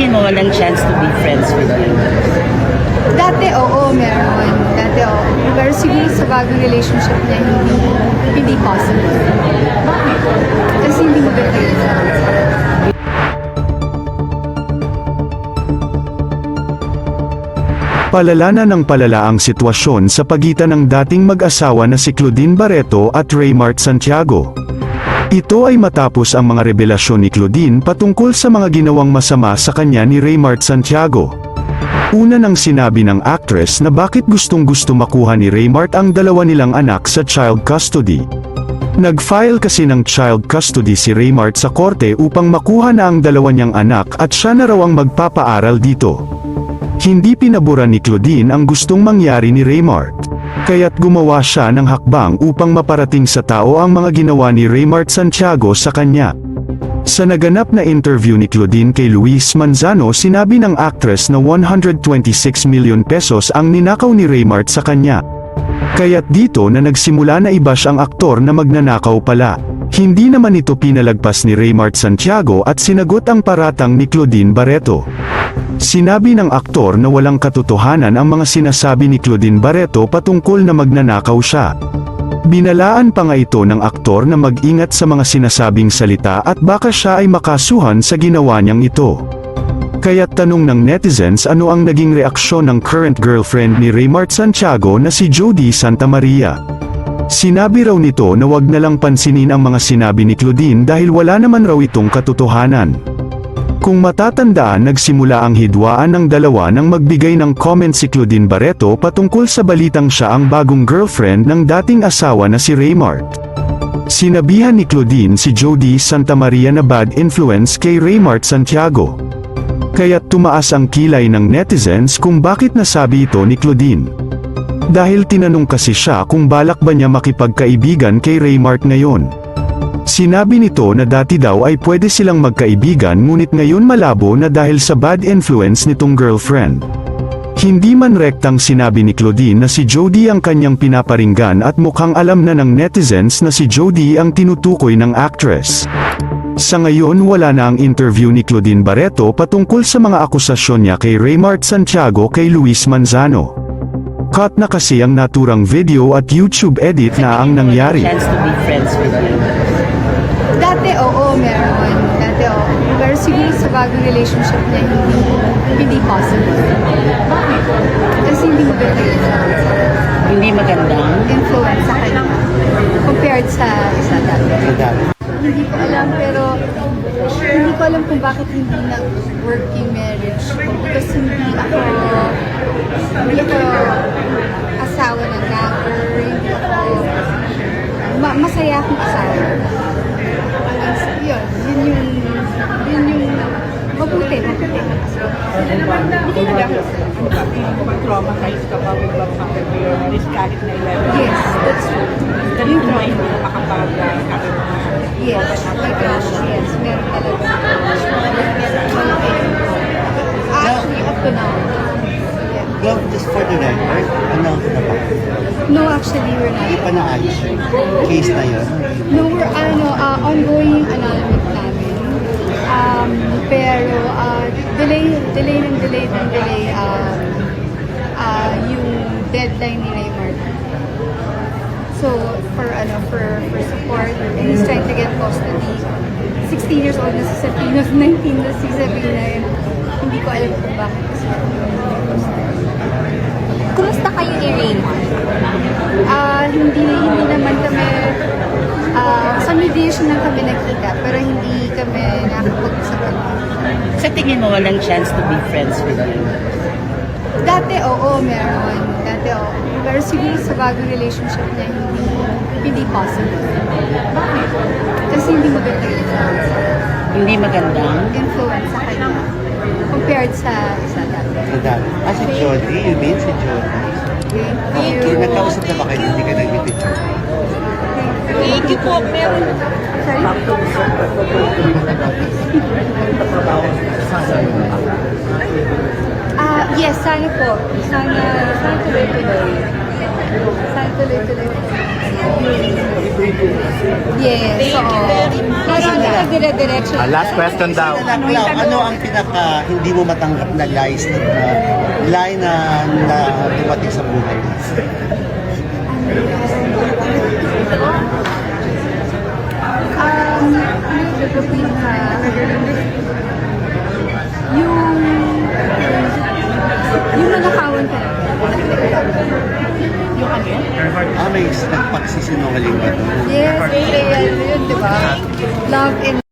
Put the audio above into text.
tingin mo walang chance to be friends with you? Dati oo, meron. Dati oo. Pero siguro sa bagong relationship na hindi possible. Bakit? Kasi hindi mo ganda yun. Palala na ng palala ang sitwasyon sa pagitan ng dating mag-asawa na si Claudine Barreto at Raymart Santiago. Ito ay matapos ang mga revelasyon ni Claudine patungkol sa mga ginawang masama sa kanya ni Raymart Santiago. Una nang sinabi ng actress na bakit gustong-gusto makuha ni Raymart ang dalawa nilang anak sa child custody. Nag-file kasi ng child custody si Raymart sa korte upang makuha na ang dalawa niyang anak at siya na raw ang magpapaaral dito. Hindi pinabura ni Claudine ang gustong mangyari ni Raymart. Kaya't gumawa siya ng hakbang upang maparating sa tao ang mga ginawa ni Raymart Santiago sa kanya. Sa naganap na interview ni Claudine kay Luis Manzano, sinabi ng actress na 126 million pesos ang ninakaw ni Raymart sa kanya. Kaya't dito na nagsimula na i-bash ang aktor na magnanakaw pala. Hindi naman ito pinalagpas ni Raymart Santiago at sinagot ang paratang ni Claudine Barreto. Sinabi ng aktor na walang katotohanan ang mga sinasabi ni Claudine Barreto patungkol na magnanakaw siya. Binalaan pa nga ito ng aktor na mag-ingat sa mga sinasabing salita at baka siya ay makasuhan sa ginawa niyang ito. Kaya't tanong ng netizens ano ang naging reaksyon ng current girlfriend ni Raymart Santiago na si Jody Santamaria. Sinabi raw nito na wag na lang pansinin ang mga sinabi ni Claudine dahil wala naman raw itong katotohanan. Kung matatandaan, nagsimula ang hidwaan ng dalawa nang magbigay ng comment si Claudine Barreto patungkol sa balitang siya ang bagong girlfriend ng dating asawa na si Raymart. Sinabihan ni Claudine si Jody Santamaria na bad influence kay Raymart Santiago. Kaya't tumaas ang kilay ng netizens kung bakit nasabi ito ni Claudine. Dahil tinanong kasi siya kung balak ba niya makipagkaibigan kay Raymart ngayon. Sinabi nito na dati daw ay pwede silang magkaibigan ngunit ngayon malabo na dahil sa bad influence nitong girlfriend. Hindi man rektang sinabi ni Claudine na si Jody ang kanyang pinaparinggan at mukhang alam na ng netizens na si Jody ang tinutukoy ng actress. Sa ngayon wala na ang interview ni Claudine Barreto patungkol sa mga akusasyon niya kay Raymart Santiago kay Luis Manzano. Cut na kasi ang naturang video at YouTube edit na ang nangyari. Chance to be friends with you? Dati oo, meron. Dati oo. Pero siguro sa bagong relationship na hindi possible. Bakit? Kasi hindi mo ganda yun. Hindi magandang? Influence sa kanya. Compared sa dati. Hindi ko alam, pero hindi ko alam kung bakit hindi na-work yung marriage ko. Because hindi ako asawa ng lover, hindi ako, masaya akong asawa. Yun yung mabuti. Hindi traumatized ka ba with what happened to your marriage kahit na 11 Yes, that's true. Yung trauma hindi na makapag-kapit mo. Yes, my gosh, yes, meron talaga. Actually, up to now. Yeah. Love, just for the record, announce na ba? No, actually, we're Hindi not. pa na-ayos yung case na yun. No, we're ongoing annulment namin. Pero delay yung deadline ni Raymart. So for support, and he's trying to get custody. 16 years old na si Sabina, 19 na si Sabina. Hindi ko alam kung bakit kasi. Kumusta kayo ni Raymart? Hindi naman kami, sa mediation lang kami nakita, pero hindi kami nakapag-usapan. Sa tingin mo walang chance to be friends with you? Dati oo, meron. Dati oo. Pero siguro sa bagong relationship na hindi possible. Bakit? Kasi hindi mo ganda yun. Hindi magandang? Influence sa kanya. Compared sa dati. Sa dami. Si Jody, you mean si Jody? Thank you. Nagkausap na ba kayo? Hindi ka nag-picture. Thank you po. Meron. Sorry? Yes, sana po. Sana tuloy-tuloy. Sana tuloy-tuloy. Yes. Thank you very much. Parang dire-diretso. Last question daw. Ano ang pinaka hindi mo matanggap na lies na dumating sa buhay mo? Yung manakawan ka. May nagpagsisinungaling ba doon? Yes, real yun, di ba? Love in